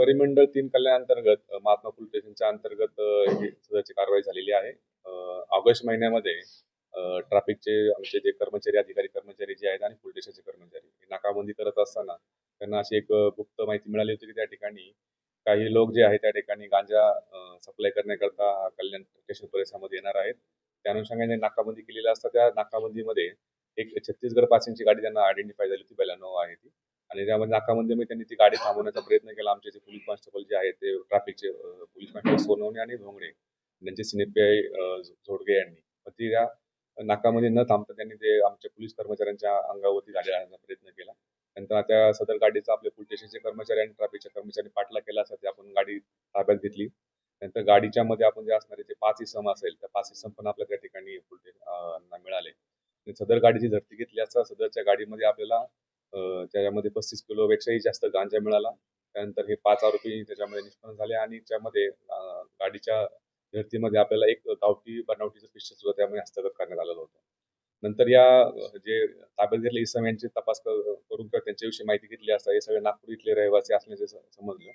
परिमंडळ 3 कल्याणांतर्गत महात्मा फुले स्टेशनच्या अंतर्गत ही सदरची कारवाई झालेली आहे. ऑगस्ट महिन्यामध्ये ट्रॅफिकचे आमचे जे कर्मचारी, अधिकारी कर्मचारी जे आहेत आणि पोलीस स्टेशनचे कर्मचारी हे नाकाबंदी करत असताना त्यांना अशी एक गुप्त माहिती मिळाली होती की त्या ठिकाणी काही लोक जे आहेत त्या ठिकाणी गांजा सप्लाय करण्याकरता कल्याण स्टेशन परिसरामध्ये येणार आहेत. त्या अनुषंगाने नाकाबंदी केलेली असता त्या नाकाबंदीमध्ये एक छत्तीसगड पासिंगची गाडी त्यांना आयडेंटिफाय झाली होती, बेलानो आहे ती. आणि त्यामध्ये नाकाबंदीमध्ये त्यांनी ती गाडी थांबवण्याचा प्रयत्न केला. आमचे जे पोलीस कॉन्स्टेबल जे आहेत ते ट्रॅफिकचे पोलीस कॉन्स्टेबल सोनवणे आणि भोंगडे त्यांचे सिनियर पी झोडगे यांनी मग ती त्या नाकामध्ये न थांबता त्यांनी ते आमच्या पोलीस कर्मचाऱ्यांच्या अंगावरती गाडी आणण्याचा प्रयत्न केला. नंतर त्या सदर गाडीचा आपल्या पोलीस स्टेशनचे कर्मचारी आणि ट्रॅफिकच्या कर्मचाऱ्यांनी पाठलाग केला असता आपण गाडी ताब्यात घेतली. नंतर गाडीच्या मध्ये आपण जे असणारे जे 5 इसम असेल त्या 5 इसम पण आपल्या त्या ठिकाणी मिळाले. आणि सदर गाडीची झडती घेतली असता सदरच्या गाडीमध्ये आपल्याला त्याच्यामध्ये 35 किलोपेक्षाही जास्त गांजा मिळाला. त्यानंतर हे 5 आरोपी त्याच्यामध्ये निष्पन्न झाले आणि त्यामध्ये गाडीच्या झडतीमध्ये आपल्याला एक गावठी बनावटीचं पिस्टल सुद्धा त्यामध्ये हस्तगत करण्यात आलेलं होतं. नंतर या जे ताब्यात घेतले इसम यांची तपास करून किंवा त्यांच्याविषयी माहिती घेतली असता हे सगळे नागपूर इथले रहिवासी असल्याचे समजलं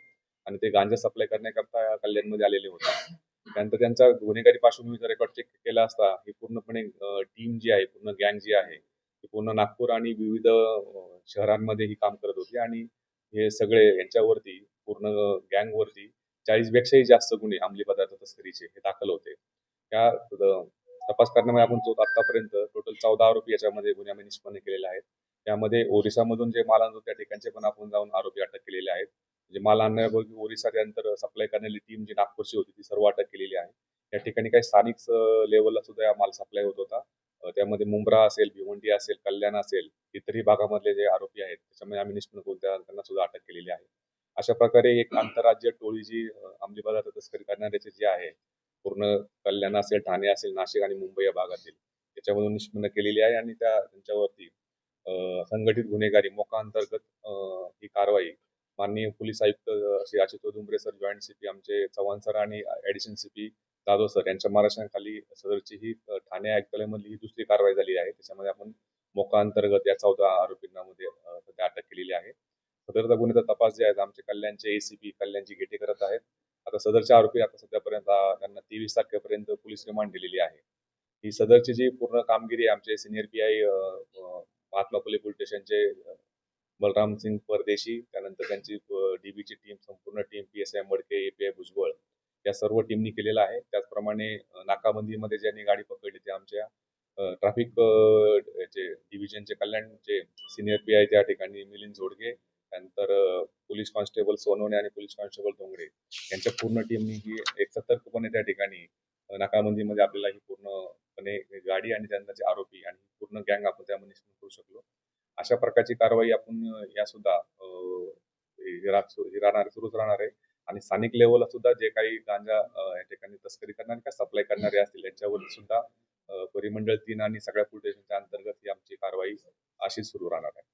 आणि ते गांजा सप्लाय करण्याकरता कल्याणमध्ये आलेले होते. त्यानंतर त्यांचा गुन्हेगारी पार्श्वभूमीचा रेकॉर्ड चेक केला असता ही पूर्णपणे टीम जी आहे, पूर्ण गँग जी आहे ती पूर्ण नागपूर आणि विविध शहरांमध्ये ही काम करत होती आणि हे सगळे यांच्यावरती पूर्ण गँगवरती 40 पेक्षाही जास्त गुन्हे अंमली पदार्थ तस्करीचे हे दाखल होते. त्या तपास करण्यामध्ये आपण आतापर्यंत टोटल 14 आरोपी याच्यामध्ये गुन्ह्यामध्ये निष्पन्न केलेले आहेत. त्यामध्ये ओरिसामधून जे माल आणतो त्या ठिकाणचे पण आपण जाऊन आरोपी अटक केलेले आहेत. म्हणजे माल आणण्यापूर्वी ओरिसा त्यानंतर सप्लाय करणारी टीम जी नागपूरची होती ती सर्व अटक केलेली आहे. या ठिकाणी काही स्थानिक लेवलला सुद्धा माल सप्लाय होत होता. त्यामध्ये मुंब्रा असेल, भिवंडी असेल, कल्याण असेल, इतरही भागामधले जे आरोपी आहेत त्याच्यामध्ये आम्ही निष्पन्न करून त्यांना सुद्धा अटक केलेली आहे. अशा प्रकारे एक आंतरराज्य टोळी जी अंमली पदार्थ तस्करी करणाऱ्याचे जे आहे पूर्ण कल्याण असेल, ठाणे असेल, नाशिक आणि मुंबई या भागातील त्याच्यामधून निष्पन्न केलेली आहे आणि त्यांच्यावरती संघटित गुन्हेगारी मोका अंतर्गत ही कारवाई माननीय पोलीस आयुक्त Shri Ashutosh Dumbare sir, joint CP आमचे चव्हाण सर आणि ऍडिशनल सीपी जाधव सर यांच्या मार्गदर्शनाखाली सदरची ही ठाणे आयुक्तालयामधली ही दुसरी कारवाई झाली आहे. त्याच्यामध्ये आपण मोका अंतर्गत या 14 आरोपींमध्ये सध्या अटक केलेली आहे. सदरचा गुन्ह्याचा तपास जे आहे आमचे कल्याणचे एसीपी कल्याणची गेटे करत आहेत. आता सदरचे आरोपी आता सध्यापर्यंत त्यांना 23 तारखेपर्यंत पोलीस रिमांड दिलेली आहे. ही सदरची जी पूर्ण कामगिरी आमचे senior PI Mahatma Phule police स्टेशनचे बलराम सिंग परदेशी, त्यानंतर त्यांची डीबीची टीम, संपूर्ण टीम, पीएसआय मडके, एपीआय भुजबळ या सर्व टीमनी केलेला आहे. त्याचप्रमाणे नाकाबंदीमध्ये ज्यांनी गाडी पकडली ते आमच्या ट्रॅफिक डिव्हिजनचे कल्याणचे सिनियर पीआय त्या ठिकाणी मिलिंद झोडगे, त्यानंतर पोलीस कॉन्स्टेबल सोनवणे आणि पोलीस कॉन्स्टेबल धोंगडे यांच्या पूर्ण टीमनी ही एक सतर्कपणे त्या ठिकाणी नाकाबंदीमध्ये आपल्याला ही पूर्णपणे गाडी आणि त्यांचे आरोपी आणि पूर्ण गँग आपण त्यामध्ये करू शकलो. अशा प्रकारची कारवाई आपण या सुद्धा सुरूच राहणार आहे आणि स्थानिक लेवलला सुद्धा जे काही गांजा या ठिकाणी तस्करी करणारे का सप्लाय करणारे असतील यांच्यावर सुद्धा परिमंडळ 3 आणि सगळ्या पोलीस स्टेशनच्या अंतर्गत ही आमची कारवाई अशी सुरू राहणार आहे.